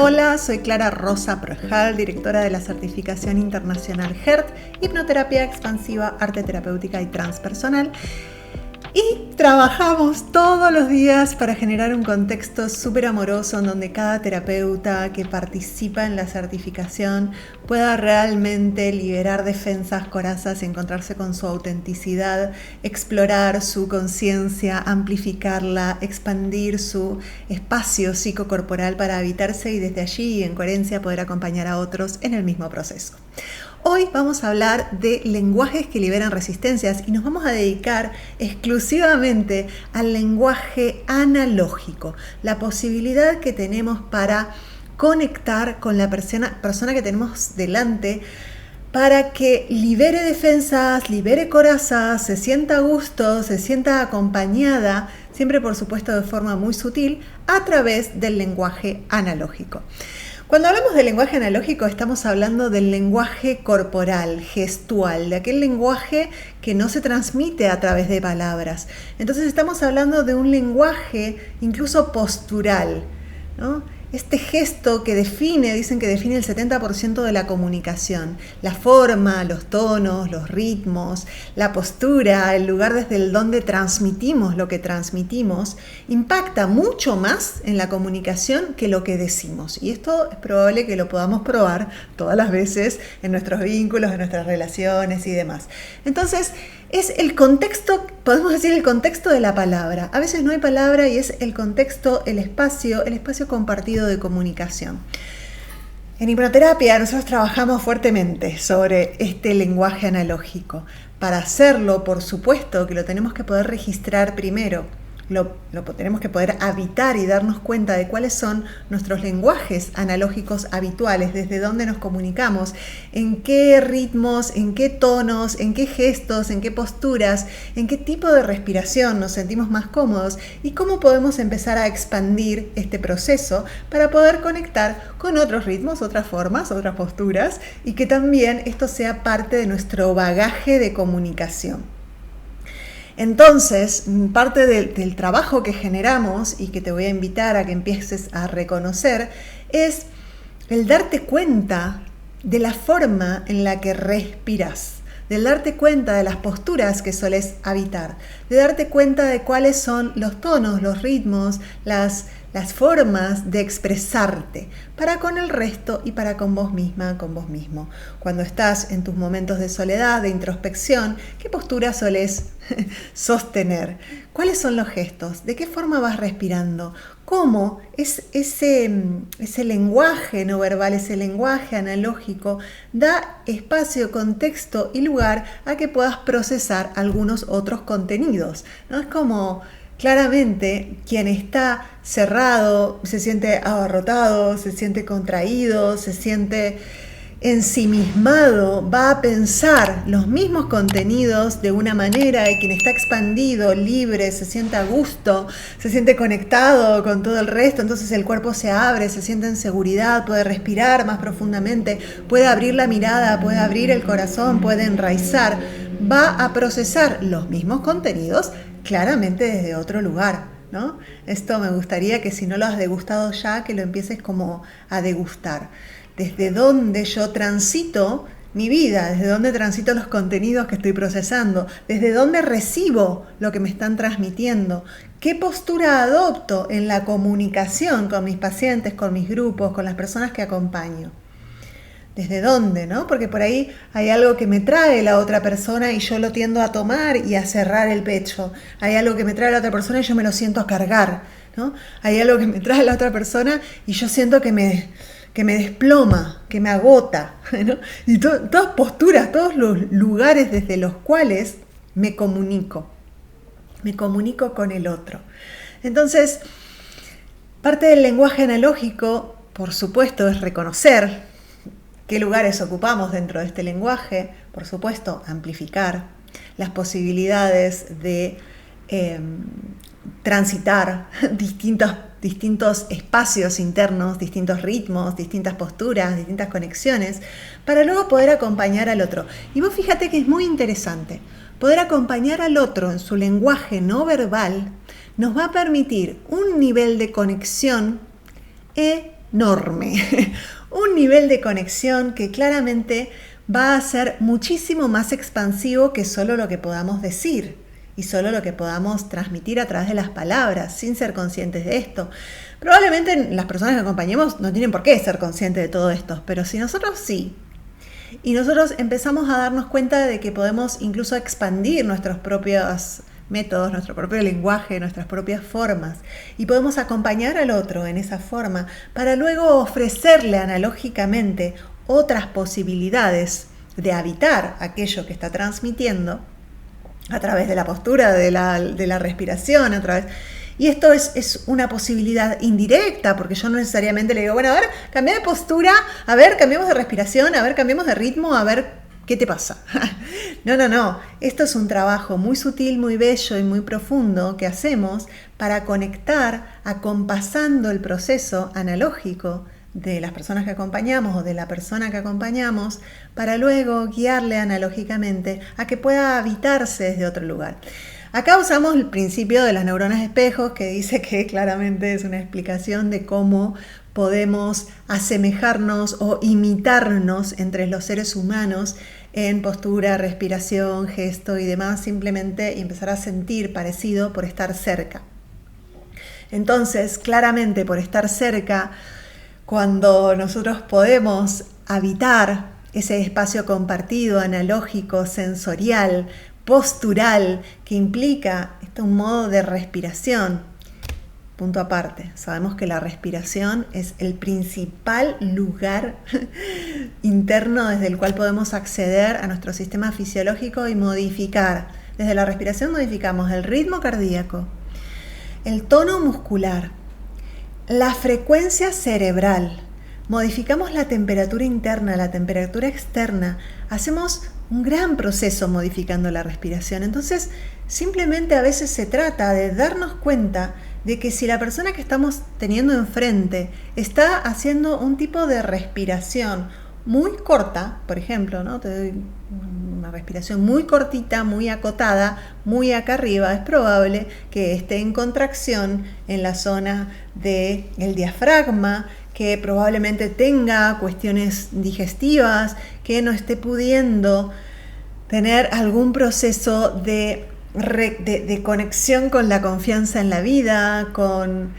Hola, soy Clara Rosa Projal, directora de la certificación internacional HERT, hipnoterapia expansiva, arte terapéutica y transpersonal. Y trabajamos todos los días para generar un contexto súper amoroso en donde cada terapeuta que participa en la certificación pueda realmente liberar defensas, corazas, encontrarse con su autenticidad, explorar su conciencia, amplificarla, expandir su espacio psicocorporal para habitarse y desde allí, en coherencia, poder acompañar a otros en el mismo proceso. Hoy vamos a hablar de lenguajes que liberan resistencias y nos vamos a dedicar exclusivamente al lenguaje analógico, la posibilidad que tenemos para conectar con la persona que tenemos delante para que libere defensas, libere corazas, se sienta a gusto, se sienta acompañada, siempre por supuesto de forma muy sutil, a través del lenguaje analógico. Cuando hablamos del lenguaje analógico estamos hablando del lenguaje corporal, gestual, de aquel lenguaje que no se transmite a través de palabras. Entonces estamos hablando de un lenguaje incluso postural, ¿no? Este gesto que dicen que define el 70% de la comunicación, la forma, los tonos, los ritmos, la postura, el lugar desde el donde transmitimos lo que transmitimos, impacta mucho más en la comunicación que lo que decimos. Y esto es probable que lo podamos probar todas las veces en nuestros vínculos, en nuestras relaciones y demás. Entonces, es el contexto, podemos decir el contexto de la palabra. A veces no hay palabra y es el contexto, el espacio compartido de comunicación. En hipnoterapia nosotros trabajamos fuertemente sobre este lenguaje analógico. Para hacerlo, por supuesto, que lo tenemos que poder registrar primero. Lo tenemos que poder habitar y darnos cuenta de cuáles son nuestros lenguajes analógicos habituales, desde dónde nos comunicamos, en qué ritmos, en qué tonos, en qué gestos, en qué posturas, en qué tipo de respiración nos sentimos más cómodos y cómo podemos empezar a expandir este proceso para poder conectar con otros ritmos, otras formas, otras posturas y que también esto sea parte de nuestro bagaje de comunicación. Entonces, parte del trabajo que generamos y que te voy a invitar a que empieces a reconocer es el darte cuenta de la forma en la que respiras, del darte cuenta de las posturas que solés habitar, de darte cuenta de cuáles son los tonos, los ritmos, las formas de expresarte para con el resto y para con vos misma, con vos mismo. Cuando estás en tus momentos de soledad, de introspección, ¿qué postura solés sostener? ¿Cuáles son los gestos? ¿De qué forma vas respirando? ¿Cómo es ese lenguaje no verbal, ese lenguaje analógico da espacio, contexto y lugar a que puedas procesar algunos otros contenidos? ¿No? Es como claramente quien está cerrado se siente abarrotado, se siente contraído, se siente ensimismado, va a pensar los mismos contenidos de una manera y quien está expandido, libre, se siente a gusto, se siente conectado con todo el resto, entonces el cuerpo se abre, se siente en seguridad, puede respirar más profundamente, puede abrir la mirada, puede abrir el corazón, puede enraizar, va a procesar los mismos contenidos claramente desde otro lugar, ¿no? Esto me gustaría que si no lo has degustado ya, que lo empieces como a degustar. Desde dónde yo transito mi vida, desde dónde transito los contenidos que estoy procesando, desde dónde recibo lo que me están transmitiendo, qué postura adopto en la comunicación con mis pacientes, con mis grupos, con las personas que acompaño. ¿Desde dónde, no? Porque por ahí hay algo que me trae la otra persona y yo lo tiendo a tomar y a cerrar el pecho. Hay algo que me trae la otra persona y yo me lo siento a cargar, ¿no? Hay algo que me trae la otra persona y yo siento que me desploma, que me agota, ¿no? Y todas posturas, todos los lugares desde los cuales me comunico con el otro. Entonces, parte del lenguaje analógico, por supuesto, es reconocer qué lugares ocupamos dentro de este lenguaje, por supuesto, amplificar las posibilidades de transitar distintas distintos espacios internos, distintos ritmos, distintas posturas, distintas conexiones, para luego poder acompañar al otro. Y vos fíjate que es muy interesante. Poder acompañar al otro en su lenguaje no verbal nos va a permitir un nivel de conexión enorme. Un nivel de conexión que claramente va a ser muchísimo más expansivo que solo lo que podamos decir y solo lo que podamos transmitir a través de las palabras, sin ser conscientes de esto. Probablemente las personas que acompañemos no tienen por qué ser conscientes de todo esto, pero si nosotros sí, y nosotros empezamos a darnos cuenta de que podemos incluso expandir nuestros propios métodos, nuestro propio lenguaje, nuestras propias formas, y podemos acompañar al otro en esa forma para luego ofrecerle analógicamente otras posibilidades de habitar aquello que está transmitiendo a través de la postura, de la respiración, y esto es una posibilidad indirecta, porque yo no necesariamente le digo, bueno, a ver, cambia de postura, a ver, cambiemos de respiración, a ver, cambiemos de ritmo, a ver, ¿qué te pasa? No. Esto es un trabajo muy sutil, muy bello y muy profundo que hacemos para conectar, acompasando el proceso analógico de las personas que acompañamos o de la persona que acompañamos, para luego guiarle analógicamente a que pueda habitarse desde otro lugar. Acá usamos el principio de las neuronas espejos, que dice que claramente es una explicación de cómo podemos asemejarnos o imitarnos entre los seres humanos en postura, respiración, gesto y demás, simplemente empezar a sentir parecido por estar cerca. Entonces, claramente por estar cerca, cuando nosotros podemos habitar ese espacio compartido, analógico, sensorial, postural, que implica un modo de respiración. Punto aparte, sabemos que la respiración es el principal lugar interno desde el cual podemos acceder a nuestro sistema fisiológico y modificar. Desde la respiración modificamos el ritmo cardíaco, el tono muscular, la frecuencia cerebral, modificamos la temperatura interna, la temperatura externa, hacemos un gran proceso modificando la respiración. Entonces, simplemente a veces se trata de darnos cuenta de que si la persona que estamos teniendo enfrente está haciendo un tipo de respiración muy corta, por ejemplo, ¿no? Te doy una respiración muy cortita, muy acotada, muy acá arriba, es probable que esté en contracción en la zona del diafragma, que probablemente tenga cuestiones digestivas, que no esté pudiendo tener algún proceso de conexión con la confianza en la vida, con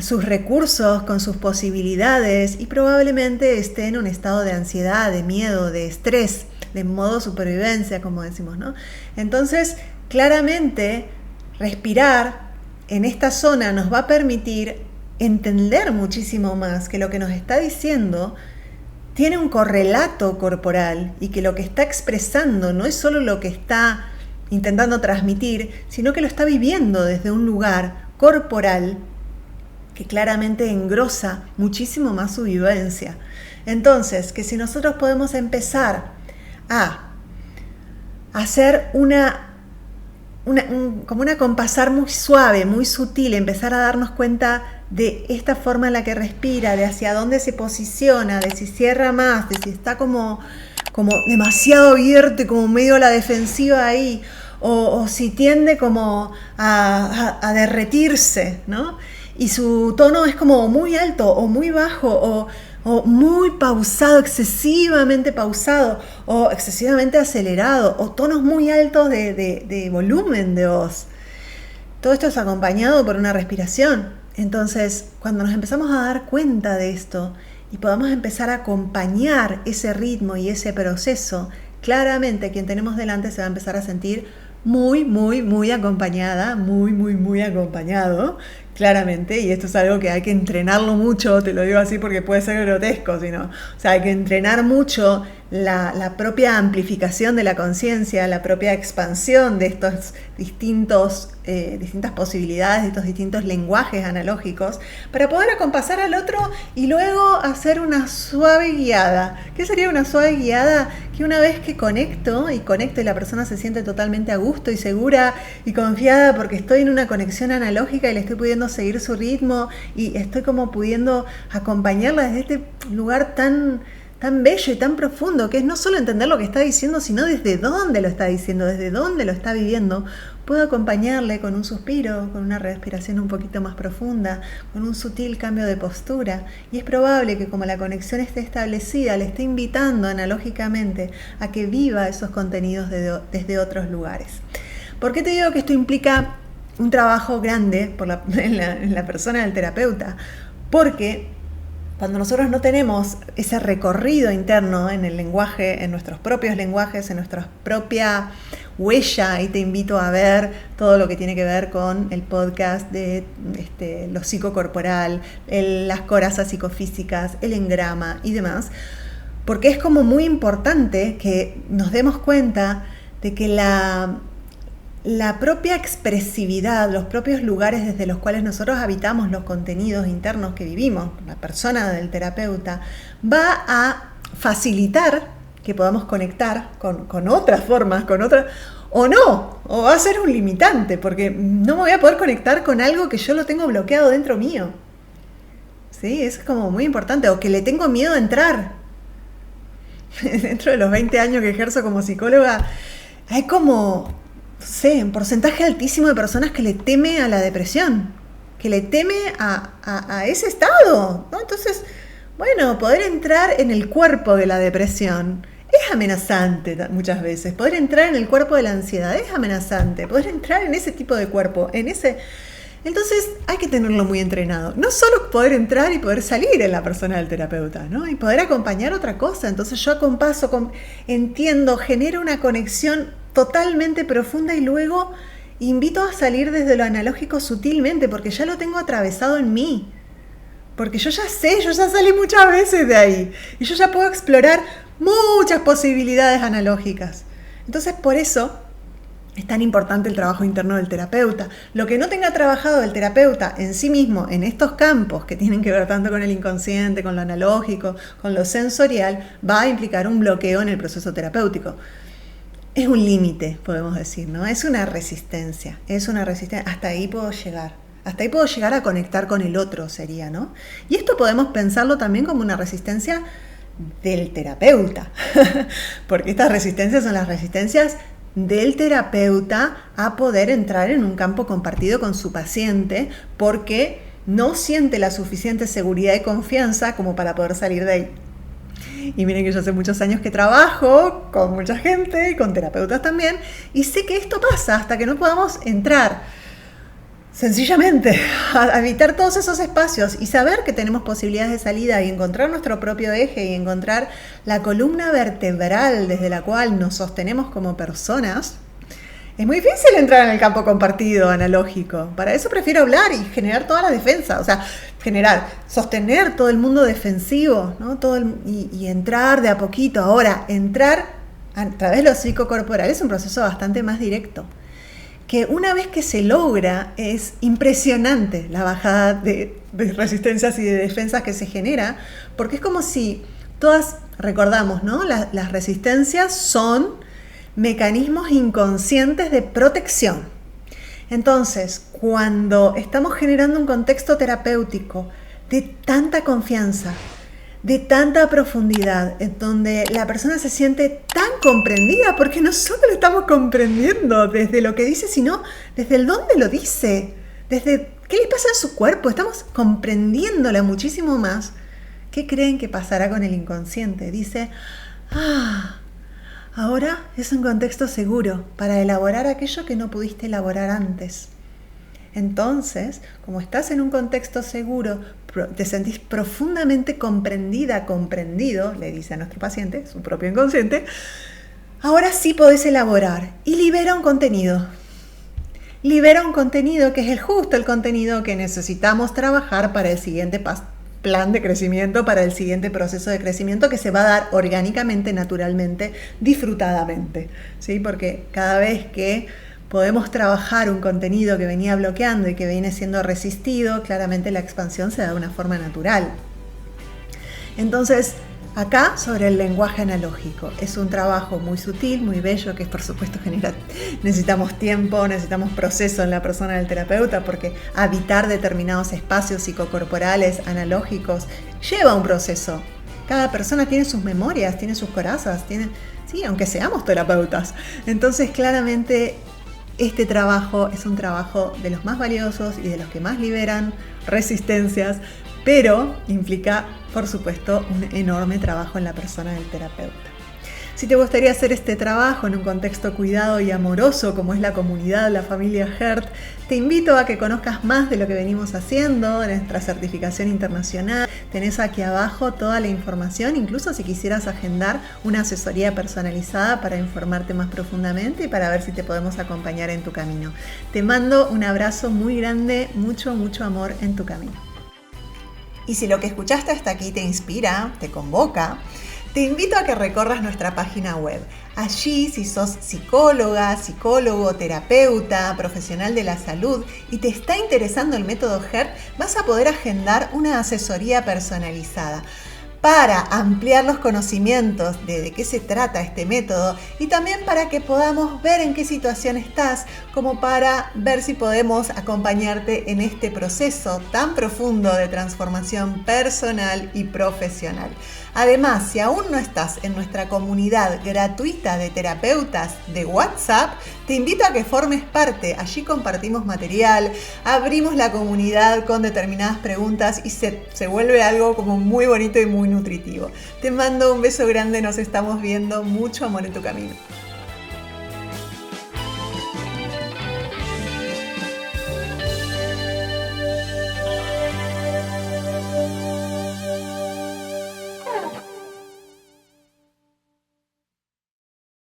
sus recursos, con sus posibilidades, y probablemente esté en un estado de ansiedad, de miedo, de estrés, de modo supervivencia, como decimos, ¿no? Entonces, claramente, respirar en esta zona nos va a permitir entender muchísimo más que lo que nos está diciendo tiene un correlato corporal y que lo que está expresando no es solo lo que está intentando transmitir, sino que lo está viviendo desde un lugar corporal que claramente engrosa muchísimo más su vivencia. Entonces, que si nosotros podemos empezar a hacer como un acompasar muy suave, muy sutil, empezar a darnos cuenta de esta forma en la que respira, de hacia dónde se posiciona, de si cierra más, de si está como demasiado abierto y como medio a la defensiva ahí, o si tiende como a derretirse, ¿no? Y su tono es como muy alto o muy bajo o muy pausado, excesivamente pausado o excesivamente acelerado, o tonos muy altos de volumen de voz. Todo esto es acompañado por una respiración. Entonces, cuando nos empezamos a dar cuenta de esto y podamos empezar a acompañar ese ritmo y ese proceso, claramente quien tenemos delante se va a empezar a sentir muy, muy, muy acompañada, muy, muy, muy acompañado, claramente, y esto es algo que hay que entrenarlo mucho, te lo digo así porque puede ser grotesco, o sea, hay que entrenar mucho la propia amplificación de la conciencia, la propia expansión de estos distintas posibilidades, de estos distintos lenguajes analógicos, para poder acompasar al otro y luego hacer una suave guiada. ¿Qué sería una suave guiada? Que una vez que conecto y la persona se siente totalmente a gusto y segura y confiada porque estoy en una conexión analógica y le estoy pudiendo seguir su ritmo y estoy como pudiendo acompañarla desde este lugar tan bello y tan profundo, que es no solo entender lo que está diciendo, sino desde dónde lo está diciendo, desde dónde lo está viviendo. Puedo acompañarle con un suspiro, con una respiración un poquito más profunda, con un sutil cambio de postura. Y es probable que como la conexión esté establecida, le esté invitando analógicamente a que viva esos contenidos desde otros lugares. ¿Por qué te digo que esto implica un trabajo grande en la persona del terapeuta? Porque cuando nosotros no tenemos ese recorrido interno en el lenguaje, en nuestros propios lenguajes, en nuestra propia huella, y te invito a ver todo lo que tiene que ver con el podcast de lo psicocorporal, las corazas psicofísicas, el engrama y demás, porque es como muy importante que nos demos cuenta de que la propia expresividad, los propios lugares desde los cuales nosotros habitamos los contenidos internos que vivimos, la persona del terapeuta, va a facilitar que podamos conectar con otras formas, o no, o va a ser un limitante, porque no me voy a poder conectar con algo que yo lo tengo bloqueado dentro mío. ¿Sí? Eso es como muy importante, o que le tengo miedo a entrar. Dentro de los 20 años que ejerzo como psicóloga, hay como un porcentaje altísimo de personas que le teme a la depresión, que le teme a ese estado, ¿no? Entonces, bueno, poder entrar en el cuerpo de la depresión es amenazante muchas veces. Poder entrar en el cuerpo de la ansiedad es amenazante. Poder entrar en ese tipo de cuerpo, Entonces hay que tenerlo muy entrenado. No solo poder entrar y poder salir en la persona del terapeuta, ¿no? Y poder acompañar otra cosa. Entonces yo acompaso, entiendo, genero una conexión totalmente profunda y luego invito a salir desde lo analógico sutilmente porque ya lo tengo atravesado en mí. Porque yo ya salí muchas veces de ahí. Y yo ya puedo explorar muchas posibilidades analógicas. Entonces por eso es tan importante el trabajo interno del terapeuta. Lo que no tenga trabajado el terapeuta en sí mismo, en estos campos que tienen que ver tanto con el inconsciente, con lo analógico, con lo sensorial, va a implicar un bloqueo en el proceso terapéutico. Es un límite, podemos decir, ¿no? Es una resistencia. Hasta ahí puedo llegar. Hasta ahí puedo llegar a conectar con el otro, sería, ¿no? Y esto podemos pensarlo también como una resistencia del terapeuta. Porque estas resistencias son las resistencias del terapeuta a poder entrar en un campo compartido con su paciente porque no siente la suficiente seguridad y confianza como para poder salir de ahí. Y miren que yo hace muchos años que trabajo con mucha gente y con terapeutas también y sé que esto pasa hasta que no podamos entrar sencillamente a habitar todos esos espacios y saber que tenemos posibilidades de salida y encontrar nuestro propio eje y encontrar la columna vertebral desde la cual nos sostenemos como personas. Es muy difícil entrar en el campo compartido, analógico. Para eso prefiero hablar y generar toda la defensa. O sea, sostener todo el mundo defensivo, ¿no? Y entrar de a poquito. Ahora, entrar a través de lo psicocorporal es un proceso bastante más directo. Que una vez que se logra, es impresionante la bajada de resistencias y de defensas que se genera. Porque es como si todas, recordamos, ¿no? Las resistencias son mecanismos inconscientes de protección. Entonces, cuando estamos generando un contexto terapéutico de tanta confianza, de tanta profundidad, en donde la persona se siente tan comprendida, porque no solo lo estamos comprendiendo desde lo que dice, sino desde el dónde lo dice, desde qué le pasa en su cuerpo, estamos comprendiéndola muchísimo más. ¿Qué creen que pasará con el inconsciente? Dice, ahora es un contexto seguro para elaborar aquello que no pudiste elaborar antes. Entonces, como estás en un contexto seguro, te sentís profundamente comprendida, comprendido, le dice a nuestro paciente, su propio inconsciente, ahora sí podés elaborar y libera un contenido. Libera un contenido que es el contenido que necesitamos trabajar para el siguiente plan de crecimiento para el siguiente proceso de crecimiento que se va a dar orgánicamente, naturalmente, disfrutadamente, ¿sí? Porque cada vez que podemos trabajar un contenido que venía bloqueando y que viene siendo resistido, claramente la expansión se da de una forma natural. Entonces, acá sobre el lenguaje analógico. Es un trabajo muy sutil, muy bello, que por supuesto necesitamos tiempo, necesitamos proceso en la persona del terapeuta, porque habitar determinados espacios psicocorporales analógicos lleva un proceso. Cada persona tiene sus memorias, tiene sus corazas, sí, aunque seamos terapeutas. Entonces, claramente, este trabajo es un trabajo de los más valiosos y de los que más liberan resistencias, pero implica, por supuesto, un enorme trabajo en la persona del terapeuta. Si te gustaría hacer este trabajo en un contexto cuidado y amoroso, como es la comunidad, la familia Heart, te invito a que conozcas más de lo que venimos haciendo en nuestra certificación internacional. Tenés aquí abajo toda la información, incluso si quisieras agendar una asesoría personalizada para informarte más profundamente y para ver si te podemos acompañar en tu camino. Te mando un abrazo muy grande, mucho, mucho amor en tu camino. Y si lo que escuchaste hasta aquí te inspira, te convoca, te invito a que recorras nuestra página web. Allí, si sos psicóloga, psicólogo, terapeuta, profesional de la salud y te está interesando el método Heart, vas a poder agendar una asesoría personalizada para ampliar los conocimientos de qué se trata este método y también para que podamos ver en qué situación estás, como para ver si podemos acompañarte en este proceso tan profundo de transformación personal y profesional. Además, si aún no estás en nuestra comunidad gratuita de terapeutas de WhatsApp, te invito a que formes parte. Allí compartimos material, abrimos la comunidad con determinadas preguntas y se vuelve algo como muy bonito y muy nutritivo. Te mando un beso grande, nos estamos viendo. Mucho amor en tu camino.